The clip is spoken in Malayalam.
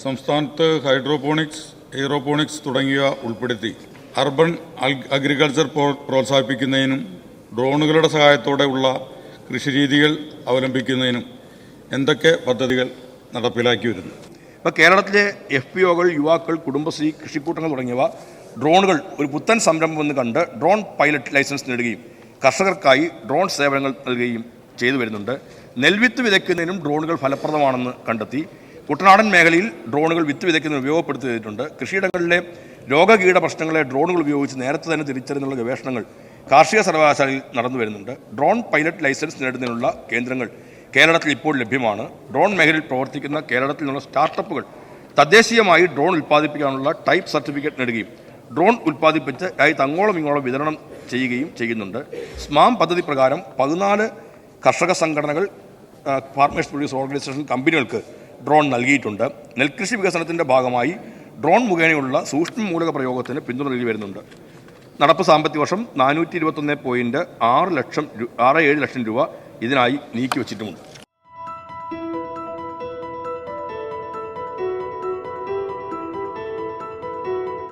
സംസ്ഥാനത്ത് ഹൈഡ്രോപോണിക്സ്, എയ്റോപോണിക്സ് തുടങ്ങിയവ ഉൾപ്പെടുത്തി അർബൻ അഗ്രികൾച്ചർ പ്രോത്സാഹിപ്പിക്കുന്നതിനും ഡ്രോണുകളുടെ സഹായത്തോടെയുള്ള കൃഷിരീതികൾ അവലംബിക്കുന്നതിനും എന്തൊക്കെ പദ്ധതികൾ നടപ്പിലാക്കി വരുന്നു? ഇപ്പോൾ കേരളത്തിലെ FPOകൾ, യുവാക്കൾ, കുടുംബശ്രീ, കൃഷിക്കൂട്ടങ്ങൾ തുടങ്ങിയവ ഡ്രോണുകൾ ഒരു പുത്തൻ സംരംഭം എന്ന് കണ്ട് ഡ്രോൺ പൈലറ്റ് ലൈസൻസ് നേടുകയും കർഷകർക്കായി ഡ്രോൺ സേവനങ്ങൾ നൽകുകയും ചെയ്തു വരുന്നുണ്ട്. നെൽവിത്ത് വിതയ്ക്കുന്നതിനും ഡ്രോണുകൾ ഫലപ്രദമാണെന്ന് കണ്ടെത്തി കുട്ടനാടൻ മേഖലയിൽ ഡ്രോണുകൾ വിത്ത് വിതയ്ക്കുന്നതിന് ഉപയോഗപ്പെടുത്തിയിട്ടുണ്ട്. കൃഷിയിടങ്ങളിലെ രോഗകീട പ്രശ്നങ്ങളെ ഡ്രോണുകൾ ഉപയോഗിച്ച് നേരത്തെ തന്നെ തിരിച്ചറിഞ്ഞുള്ള ഗവേഷണങ്ങൾ കാർഷിക സർവകലാശാലയിൽ നടന്നു വരുന്നുണ്ട്. ഡ്രോൺ പൈലറ്റ് ലൈസൻസ് നേടുന്നതിനുള്ള കേന്ദ്രങ്ങൾ കേരളത്തിൽ ഇപ്പോൾ ലഭ്യമാണ്. ഡ്രോൺ മേഖലയിൽ പ്രവർത്തിക്കുന്ന കേരളത്തിൽ നിന്നുള്ള സ്റ്റാർട്ടപ്പുകൾ തദ്ദേശീയമായി ഡ്രോൺ ഉൽപ്പാദിപ്പിക്കാനുള്ള ടൈപ്പ് സർട്ടിഫിക്കറ്റ് നേടുകയും ഡ്രോൺ ഉൽപ്പാദിപ്പിച്ച് അങ്ങോളം ഇങ്ങോളം വിതരണം ചെയ്യുകയും ചെയ്യുന്നുണ്ട്. സ്മാം പദ്ധതി പ്രകാരം 14 കർഷക സംഘടനകൾ, ഫാർമേഴ്സ് പ്രൊഡ്യൂസ് ഓർഗനൈസേഷൻ കമ്പനികൾക്ക് ഡ്രോൺ നൽകിയിട്ടുണ്ട്. നെൽകൃഷി വികസനത്തിൻ്റെ ഭാഗമായി ഡ്രോൺ മുഖേനയുള്ള സൂക്ഷ്മ മൂലക പ്രയോഗത്തിന് പിന്തുണ നൽകി വരുന്നുണ്ട്. നടപ്പ് സാമ്പത്തിക വർഷം 421.67 ലക്ഷം രൂപ ഇതിനായി നീക്കിവച്ചിട്ടുമുണ്ട്.